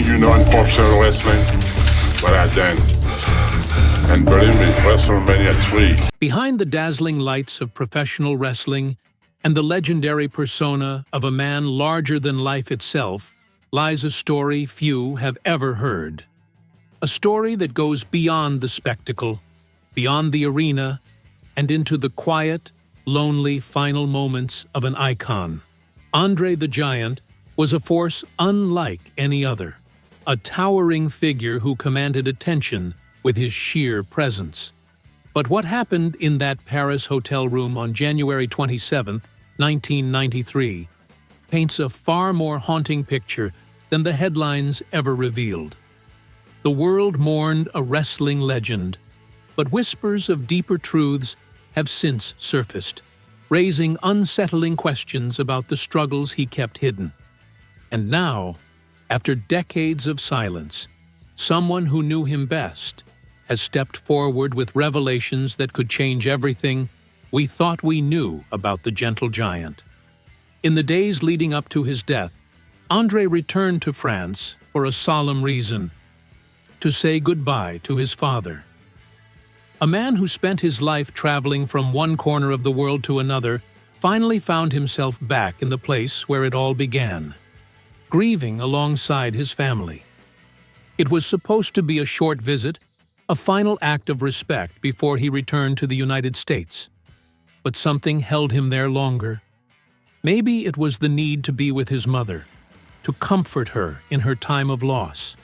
you know unprofessional wrestling, but I done. And believe me, WrestleMania 3. Behind the dazzling lights of professional wrestling and the legendary persona of a man larger than life itself lies a story few have ever heard. A story that goes beyond the spectacle, beyond the arena, and into the quiet, lonely final moments of an icon. André the Giant was a force unlike any other, a towering figure who commanded attention with his sheer presence. But what happened in that Paris hotel room on January 27, 1993, paints a far more haunting picture than the headlines ever revealed. The world mourned a wrestling legend, but whispers of deeper truths have since surfaced, raising unsettling questions about the struggles he kept hidden. And now, after decades of silence, someone who knew him best has stepped forward with revelations that could change everything we thought we knew about the gentle giant. In the days leading up to his death, André returned to France for a solemn reason: to say goodbye to his father. A man who spent his life traveling from one corner of the world to another finally found himself back in the place where it all began, grieving alongside his family. It was supposed to be a short visit, a final act of respect before he returned to the United States. But something held him there longer. Maybe it was the need to be with his mother, to comfort her in her time of loss.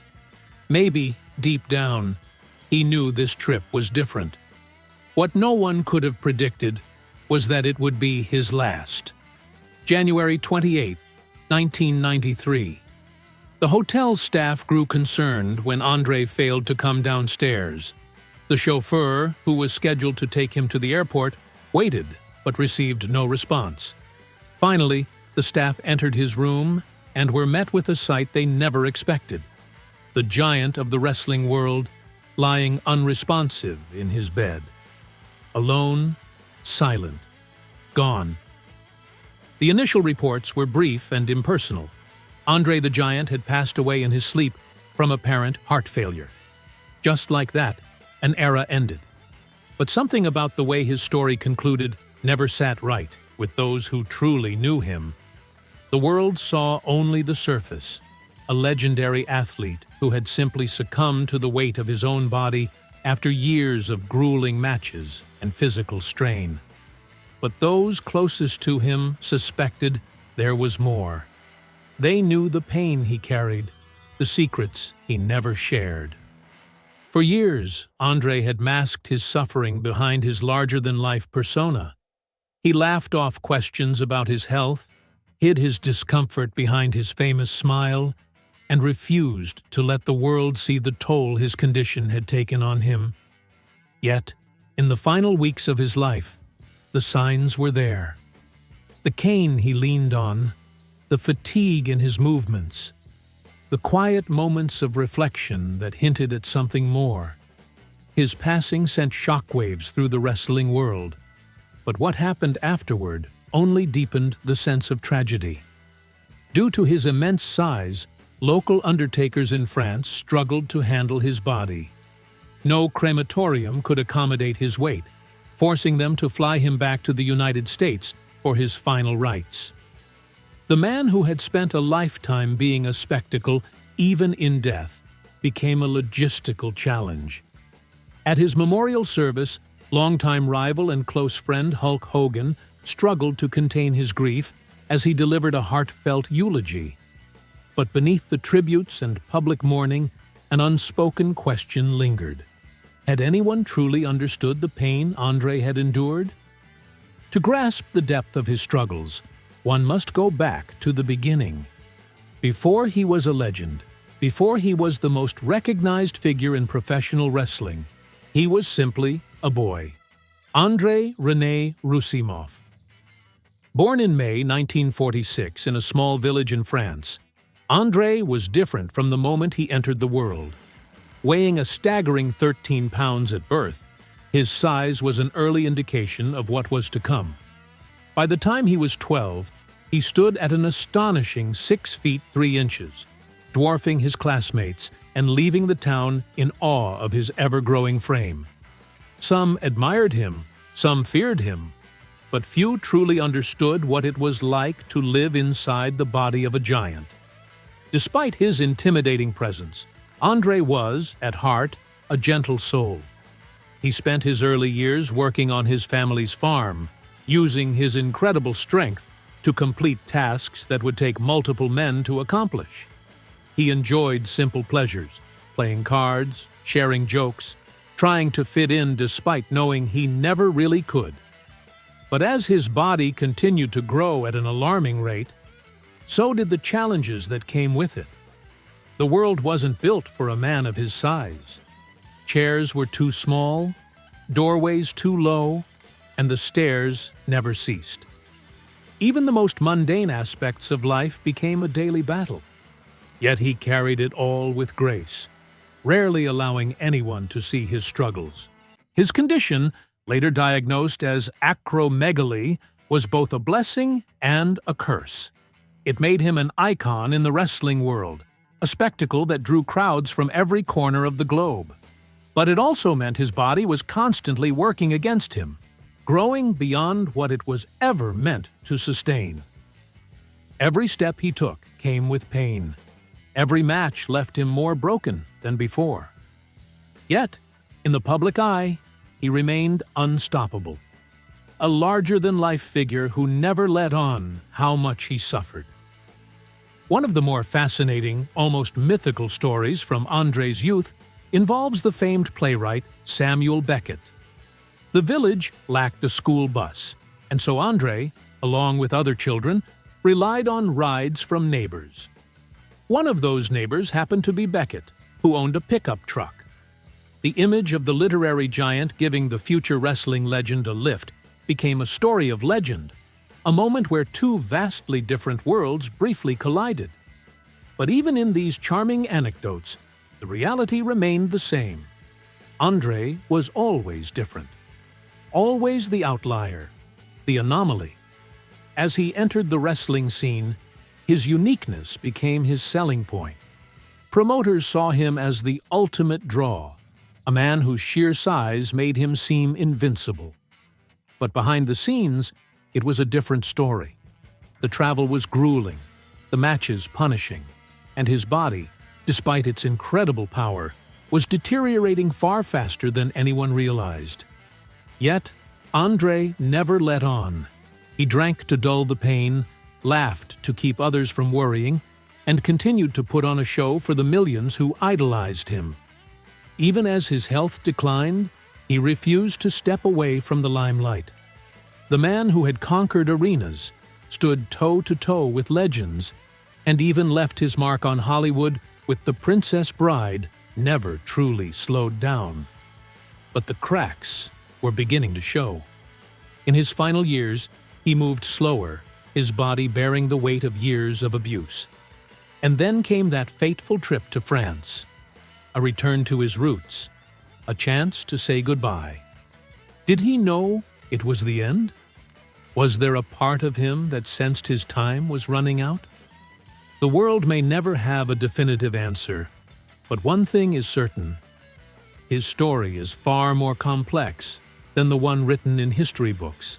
Maybe, deep down, he knew this trip was different. What no one could have predicted was that it would be his last. January 28, 1993. The hotel staff grew concerned when André failed to come downstairs. The chauffeur, who was scheduled to take him to the airport, waited but received no response. Finally, the staff entered his room and were met with a sight they never expected: the giant of the wrestling world lying unresponsive in his bed. Alone, silent, gone. The initial reports were brief and impersonal. André the Giant had passed away in his sleep from apparent heart failure. Just like that, an era ended. But something about the way his story concluded never sat right with those who truly knew him. The world saw only the surface: a legendary athlete who had simply succumbed to the weight of his own body after years of grueling matches and physical strain. But those closest to him suspected there was more. They knew the pain he carried, the secrets he never shared. For years, André had masked his suffering behind his larger-than-life persona. He laughed off questions about his health, hid his discomfort behind his famous smile, and refused to let the world see the toll his condition had taken on him. Yet, in the final weeks of his life, the signs were there. The cane he leaned on, the fatigue in his movements, the quiet moments of reflection that hinted at something more. His passing sent shockwaves through the wrestling world, but what happened afterward only deepened the sense of tragedy. Due to his immense size, local undertakers in France struggled to handle his body. No crematorium could accommodate his weight, forcing them to fly him back to the United States for his final rites. The man who had spent a lifetime being a spectacle, even in death, became a logistical challenge. At his memorial service, longtime rival and close friend Hulk Hogan struggled to contain his grief as he delivered a heartfelt eulogy. But beneath the tributes and public mourning, an unspoken question lingered. Had anyone truly understood the pain André had endured? To grasp the depth of his struggles, one must go back to the beginning. Before he was a legend, before he was the most recognized figure in professional wrestling, he was simply a boy. André René Roussimoff. Born in May 1946 in a small village in France, André was different from the moment he entered the world. Weighing a staggering 13 pounds at birth, his size was an early indication of what was to come. By the time he was 12, he stood at an astonishing 6 feet 3 inches. dwarfing his classmates and leaving the town in awe of his ever-growing frame. Some admired him, some feared him, but few truly understood what it was like to live inside the body of a giant. Despite his intimidating presence, André was, at heart, a gentle soul. He spent his early years working on his family's farm, using his incredible strength to complete tasks that would take multiple men to accomplish. He enjoyed simple pleasures, playing cards, sharing jokes, trying to fit in despite knowing he never really could. But as his body continued to grow at an alarming rate, so did the challenges that came with it. The world wasn't built for a man of his size. Chairs were too small, doorways too low, and the stairs never ceased. Even the most mundane aspects of life became a daily battle. Yet he carried it all with grace, rarely allowing anyone to see his struggles. His condition, later diagnosed as acromegaly, was both a blessing and a curse. It made him an icon in the wrestling world, a spectacle that drew crowds from every corner of the globe. But it also meant his body was constantly working against him, growing beyond what it was ever meant to sustain. Every step he took came with pain. Every match left him more broken than before. Yet, in the public eye, he remained unstoppable. A larger-than-life figure who never let on how much he suffered. One of the more fascinating, almost mythical stories from André's youth involves the famed playwright Samuel Beckett. The village lacked a school bus, and so André, along with other children, relied on rides from neighbors. One of those neighbors happened to be Beckett, who owned a pickup truck. The image of the literary giant giving the future wrestling legend a lift became a story of legend, a moment where two vastly different worlds briefly collided. But even in these charming anecdotes, the reality remained the same. André was always different. Always the outlier, the anomaly. As he entered the wrestling scene, his uniqueness became his selling point. Promoters saw him as the ultimate draw, a man whose sheer size made him seem invincible. But behind the scenes, it was a different story. The travel was grueling, the matches punishing, and his body, despite its incredible power, was deteriorating far faster than anyone realized. Yet, André never let on. He drank to dull the pain, laughed to keep others from worrying, and continued to put on a show for the millions who idolized him. Even as his health declined, he refused to step away from the limelight. The man who had conquered arenas, stood toe-to-toe with legends, and even left his mark on Hollywood with The Princess Bride, never truly slowed down. But the cracks were beginning to show. In his final years, he moved slower, his body bearing the weight of years of abuse. And then came that fateful trip to France. A return to his roots, a chance to say goodbye. Did he know it was the end? Was there a part of him that sensed his time was running out? The world may never have a definitive answer, but one thing is certain. His story is far more complex than the one written in history books.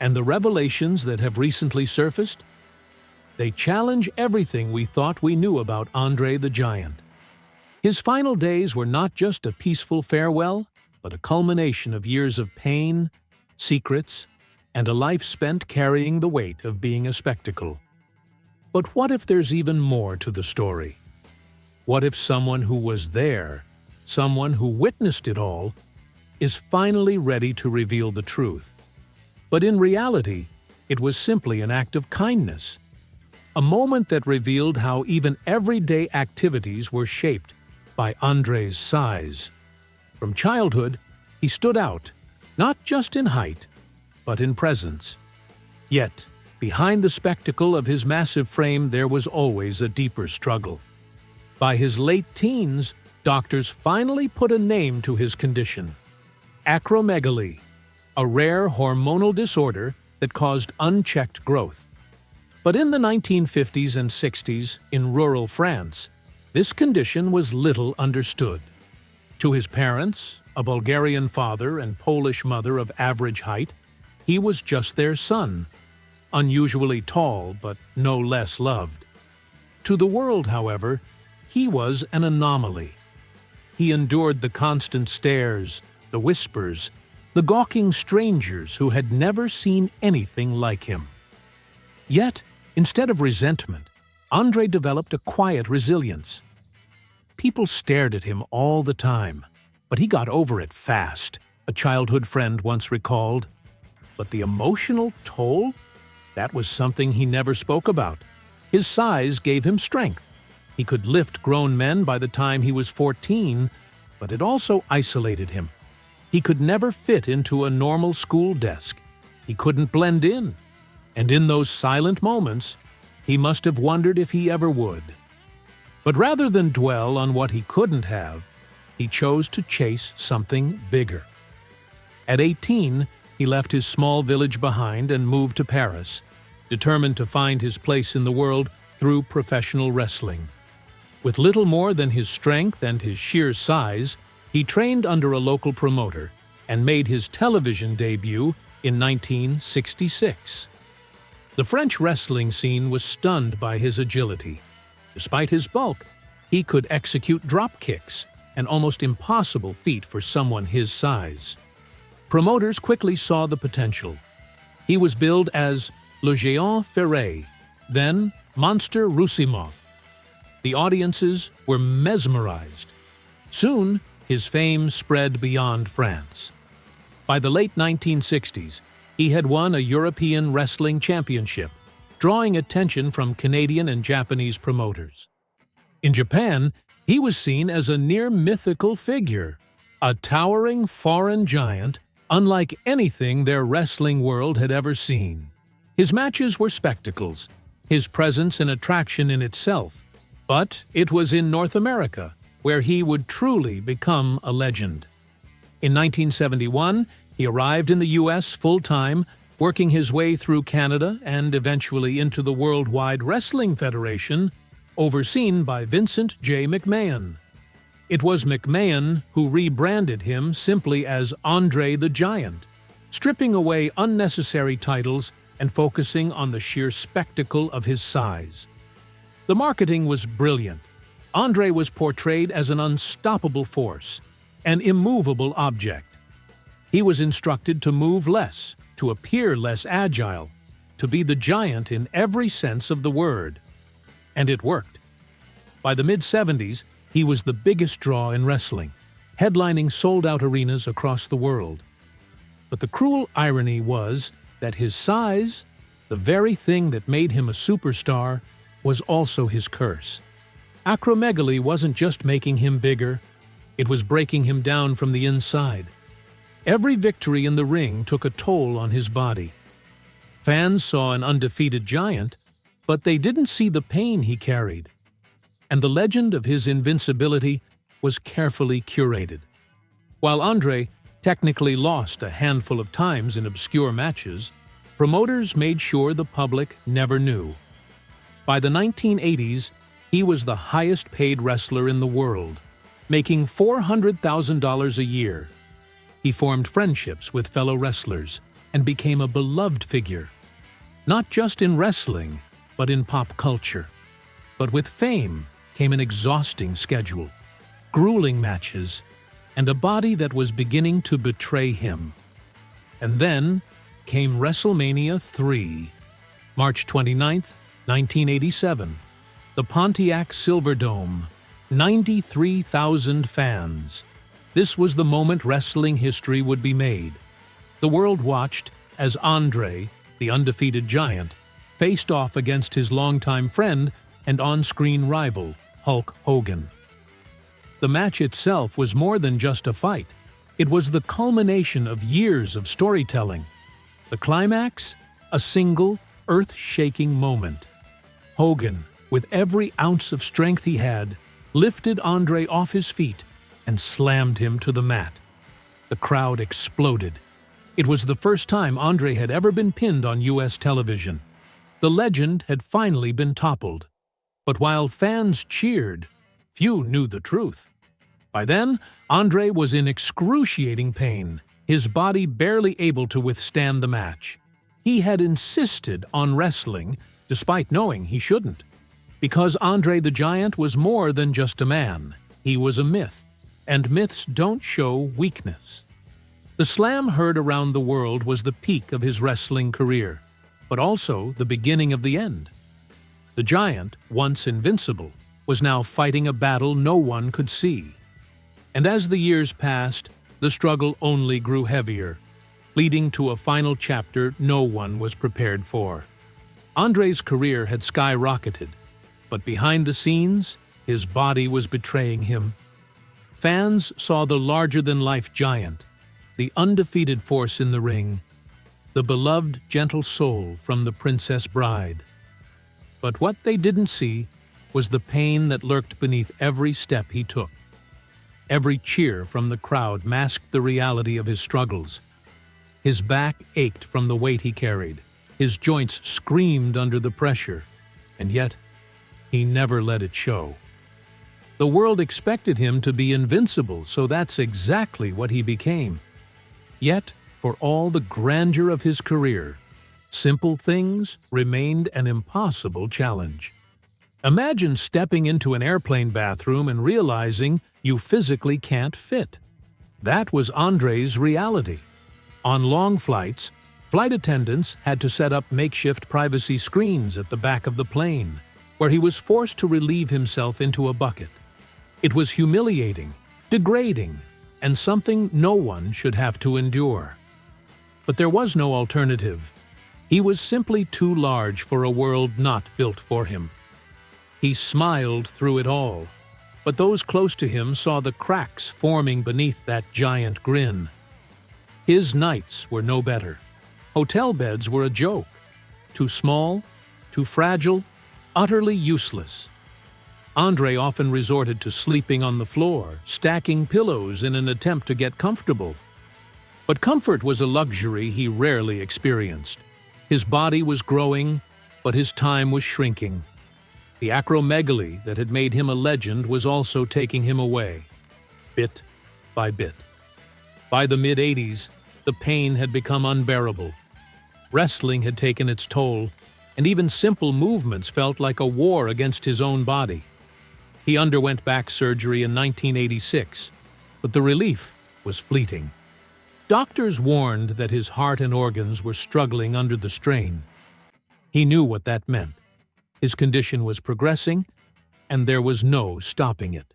And the revelations that have recently surfaced? They challenge everything we thought we knew about André the Giant. His final days were not just a peaceful farewell, but a culmination of years of pain, secrets, and a life spent carrying the weight of being a spectacle. But what if there's even more to the story? What if someone who was there, someone who witnessed it all, is finally ready to reveal the truth? But in reality, it was simply an act of kindness. A moment that revealed how even everyday activities were shaped by André's size. From childhood, he stood out, not just in height, but in presence. Yet, behind the spectacle of his massive frame there was always a deeper struggle. By his late teens, doctors finally put a name to his condition: acromegaly, a rare hormonal disorder that caused unchecked growth. But in the 1950s and 60s, in rural France, this condition was little understood. To his parents, a Bulgarian father and Polish mother of average height, he was just their son, unusually tall but no less loved. To the world, however, he was an anomaly. He endured the constant stares, the whispers, the gawking strangers who had never seen anything like him. Yet, instead of resentment, André developed a quiet resilience. People stared at him all the time, but he got over it fast, a childhood friend once recalled. But the emotional toll? That was something he never spoke about. His size gave him strength. He could lift grown men by the time he was 14, but it also isolated him. He could never fit into a normal school desk. He couldn't blend in. And in those silent moments, he must have wondered if he ever would. But rather than dwell on what he couldn't have, he chose to chase something bigger. At 18, he left his small village behind and moved to Paris, determined to find his place in the world through professional wrestling. With little more than his strength and his sheer size, he trained under a local promoter and made his television debut in 1966. The French wrestling scene was stunned by his agility. Despite his bulk, he could execute drop kicks, an almost impossible feat for someone his size. Promoters quickly saw the potential. He was billed as Le Géant Ferré, then Monster Roussimoff. The audiences were mesmerized. Soon, his fame spread beyond France. By the late 1960s, he had won a European Wrestling Championship, drawing attention from Canadian and Japanese promoters. In Japan, he was seen as a near-mythical figure, a towering foreign giant unlike anything their wrestling world had ever seen. His matches were spectacles, his presence an attraction in itself, but it was in North America where he would truly become a legend. In 1971, he arrived in the U.S. full-time, working his way through Canada and eventually into the Worldwide Wrestling Federation, overseen by Vincent J. McMahon. It was McMahon who rebranded him simply as André the Giant, stripping away unnecessary titles and focusing on the sheer spectacle of his size. The marketing was brilliant. André was portrayed as an unstoppable force, an immovable object. He was instructed to move less, to appear less agile, to be the giant in every sense of the word. And it worked. By the mid-70s, he was the biggest draw in wrestling, headlining sold-out arenas across the world. But the cruel irony was that his size, the very thing that made him a superstar, was also his curse. Acromegaly wasn't just making him bigger, it was breaking him down from the inside. Every victory in the ring took a toll on his body. Fans saw an undefeated giant, but they didn't see the pain he carried. And the legend of his invincibility was carefully curated. While André technically lost a handful of times in obscure matches, promoters made sure the public never knew. By the 1980s, he was the highest-paid wrestler in the world, making $400,000 a year. He formed friendships with fellow wrestlers and became a beloved figure, not just in wrestling, but in pop culture. But with fame came an exhausting schedule, grueling matches, and a body that was beginning to betray him. And then came WrestleMania 3, March 29th, 1987, the Pontiac Silverdome, 93,000 fans. This was the moment wrestling history would be made. The world watched as André, the undefeated giant, faced off against his longtime friend and on-screen rival, Hulk Hogan. The match itself was more than just a fight. It was the culmination of years of storytelling. The climax? A single, earth-shaking moment. Hogan, with every ounce of strength he had, lifted André off his feet and slammed him to the mat. The crowd exploded. It was the first time André had ever been pinned on U.S. television. The legend had finally been toppled. But while fans cheered, few knew the truth. By then, André was in excruciating pain, his body barely able to withstand the match. He had insisted on wrestling, despite knowing he shouldn't. Because André the Giant was more than just a man. He was a myth, and myths don't show weakness. The slam heard around the world was the peak of his wrestling career, but also the beginning of the end. The Giant, once invincible, was now fighting a battle no one could see. And as the years passed, the struggle only grew heavier, leading to a final chapter no one was prepared for. André's career had skyrocketed, but behind the scenes, his body was betraying him. Fans saw the larger-than-life giant, the undefeated force in the ring, the beloved gentle soul from the Princess Bride. But what they didn't see was the pain that lurked beneath every step he took. Every cheer from the crowd masked the reality of his struggles. His back ached from the weight he carried. His joints screamed under the pressure, and yet he never let it show. The world expected him to be invincible, so that's exactly what he became. Yet, for all the grandeur of his career, simple things remained an impossible challenge. Imagine stepping into an airplane bathroom and realizing you physically can't fit. That was André's reality. On long flights, flight attendants had to set up makeshift privacy screens at the back of the plane, where he was forced to relieve himself into a bucket. It was humiliating, degrading, and something no one should have to endure. But there was no alternative. He was simply too large for a world not built for him. He smiled through it all, but those close to him saw the cracks forming beneath that giant grin. His nights were no better. Hotel beds were a joke. Too small, too fragile, utterly useless. André often resorted to sleeping on the floor, stacking pillows in an attempt to get comfortable. But comfort was a luxury he rarely experienced. His body was growing, but his time was shrinking. The acromegaly that had made him a legend was also taking him away, bit by bit. By the mid-80s, the pain had become unbearable. Wrestling had taken its toll, and even simple movements felt like a war against his own body. He underwent back surgery in 1986, but the relief was fleeting. Doctors warned that his heart and organs were struggling under the strain. He knew what that meant. His condition was progressing, and there was no stopping it.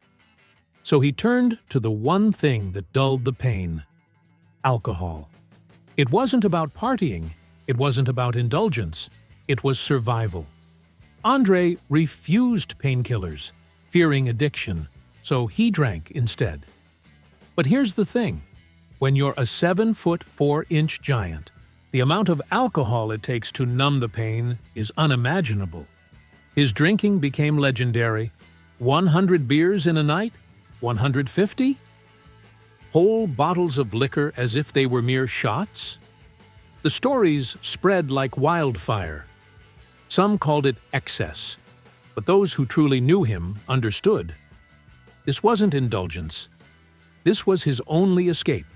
So he turned to the one thing that dulled the pain: alcohol. It wasn't about partying. It wasn't about indulgence. It was survival. André refused painkillers, fearing addiction, so he drank instead. But here's the thing. When you're a 7-foot-4-inch giant, the amount of alcohol it takes to numb the pain is unimaginable. His drinking became legendary. 100 beers in a night? 150? Whole bottles of liquor as if they were mere shots? The stories spread like wildfire. Some called it excess, but those who truly knew him understood. This wasn't indulgence. This was his only escape.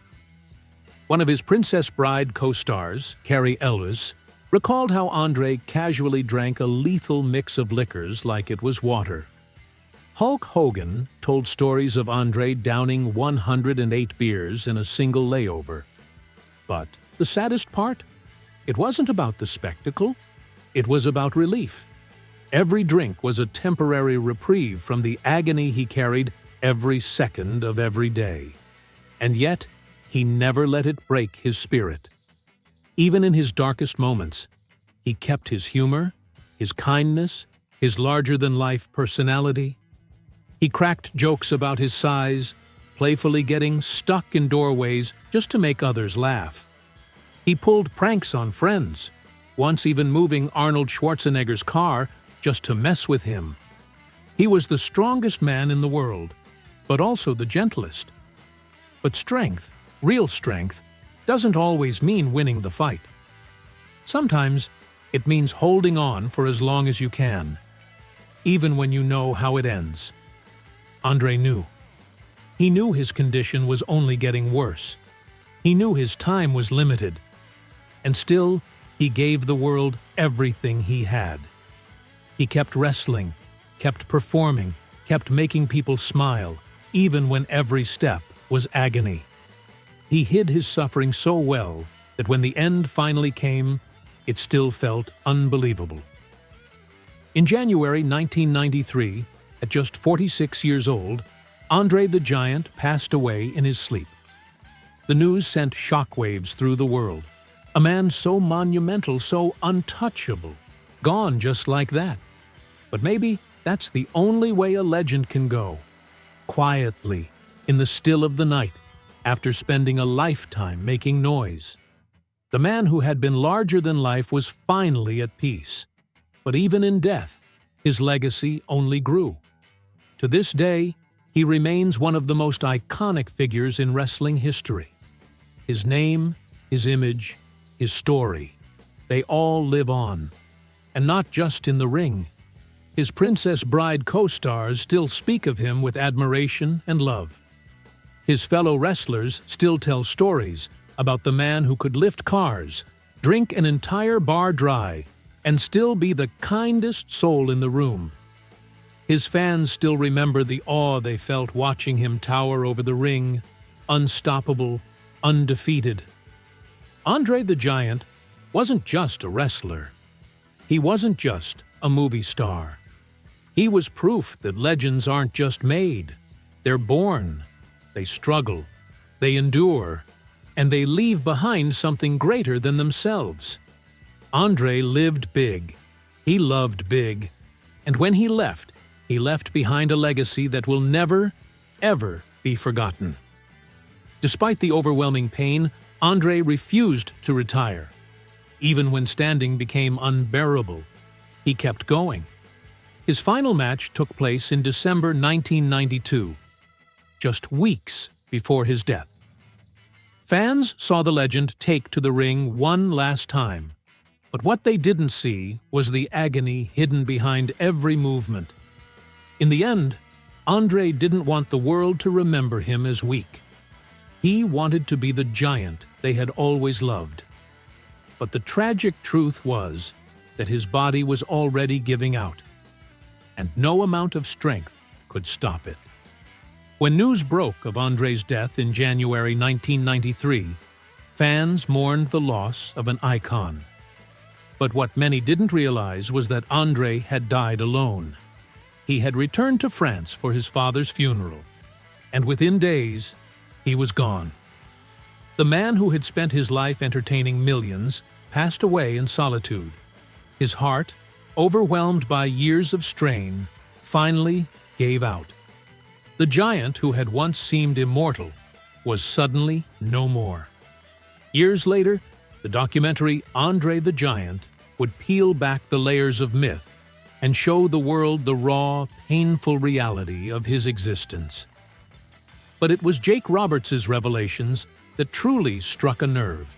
One of his Princess Bride co-stars, Carrie Elwes, recalled how André casually drank a lethal mix of liquors like it was water. Hulk Hogan told stories of André downing 108 beers in a single layover. But the saddest part? It wasn't about the spectacle. It was about relief. Every drink was a temporary reprieve from the agony he carried every second of every day. And yet, he never let it break his spirit. Even in his darkest moments, he kept his humor, his kindness, his larger-than-life personality. He cracked jokes about his size, playfully getting stuck in doorways just to make others laugh. He pulled pranks on friends, once even moving Arnold Schwarzenegger's car just to mess with him. He was the strongest man in the world, but also the gentlest. But strength, real strength, doesn't always mean winning the fight. Sometimes It means holding on for as long as you can, even when you know how it ends. André knew. He knew his condition was only getting worse. He knew his time was limited. And still, he gave the world everything he had. He kept wrestling, kept performing, kept making people smile, even when every step was agony. He hid his suffering so well that when the end finally came, it still felt unbelievable. In January 1993, at just 46 years old, André the Giant passed away in his sleep. The news sent shockwaves through the world. A man so monumental, so untouchable, gone just like that. But maybe that's the only way a legend can go. Quietly, in the still of the night, after spending a lifetime making noise. The man who had been larger than life was finally at peace. But even in death, his legacy only grew. To this day, he remains one of the most iconic figures in wrestling history. His name, his image, his story, they all live on. And not just in the ring. His Princess Bride co-stars still speak of him with admiration and love. His fellow wrestlers still tell stories about the man who could lift cars, drink an entire bar dry, and still be the kindest soul in the room. His fans still remember the awe they felt watching him tower over the ring, unstoppable, undefeated. André the Giant wasn't just a wrestler. He wasn't just a movie star. He was proof that legends aren't just made. They're born, they struggle, they endure, and they leave behind something greater than themselves. André lived big. He loved big. And when he left behind a legacy that will never, ever be forgotten. Despite the overwhelming pain, André refused to retire. Even when standing became unbearable, he kept going. His final match took place in December 1992, just weeks before his death. Fans saw the legend take to the ring one last time, but what they didn't see was the agony hidden behind every movement. In the end, André didn't want the world to remember him as weak. He wanted to be the giant they had always loved. But the tragic truth was that his body was already giving out, and no amount of strength could stop it. When news broke of André's death in January 1993, fans mourned the loss of an icon. But what many didn't realize was that André had died alone. He had returned to France for his father's funeral, and within days, he was gone. The man who had spent his life entertaining millions passed away in solitude. His heart, overwhelmed by years of strain, finally gave out. The giant who had once seemed immortal was suddenly no more. Years later, the documentary André the Giant would peel back the layers of myth and show the world the raw, painful reality of his existence. But it was Jake Roberts' revelations that truly struck a nerve.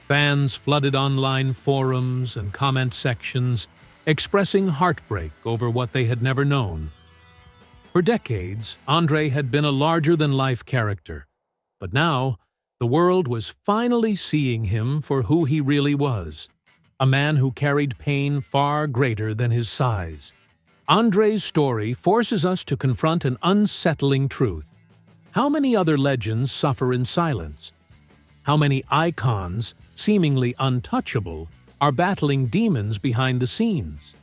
Fans flooded online forums and comment sections, expressing heartbreak over what they had never known. For decades, André had been a larger-than-life character, but now the world was finally seeing him for who he really was, a man who carried pain far greater than his size. André's story forces us to confront an unsettling truth. How many other legends suffer in silence? How many icons, seemingly untouchable, are battling demons behind the scenes?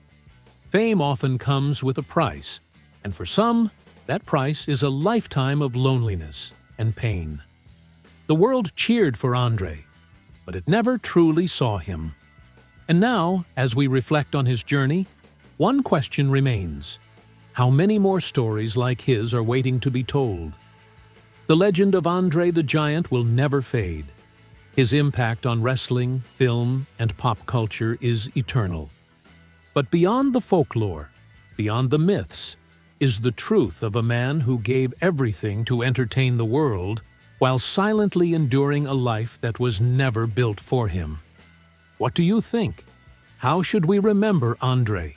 Fame often comes with a price, and for some, that price is a lifetime of loneliness and pain. The world cheered for André, but it never truly saw him. And now, as we reflect on his journey, one question remains. How many more stories like his are waiting to be told? The legend of André the Giant will never fade. His impact on wrestling, film, and pop culture is eternal. But beyond the folklore, beyond the myths, is the truth of a man who gave everything to entertain the world while silently enduring a life that was never built for him. What do you think? How should we remember André?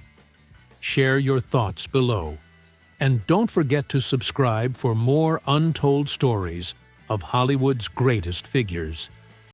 Share your thoughts below. And don't forget to subscribe for more untold stories of Hollywood's greatest figures.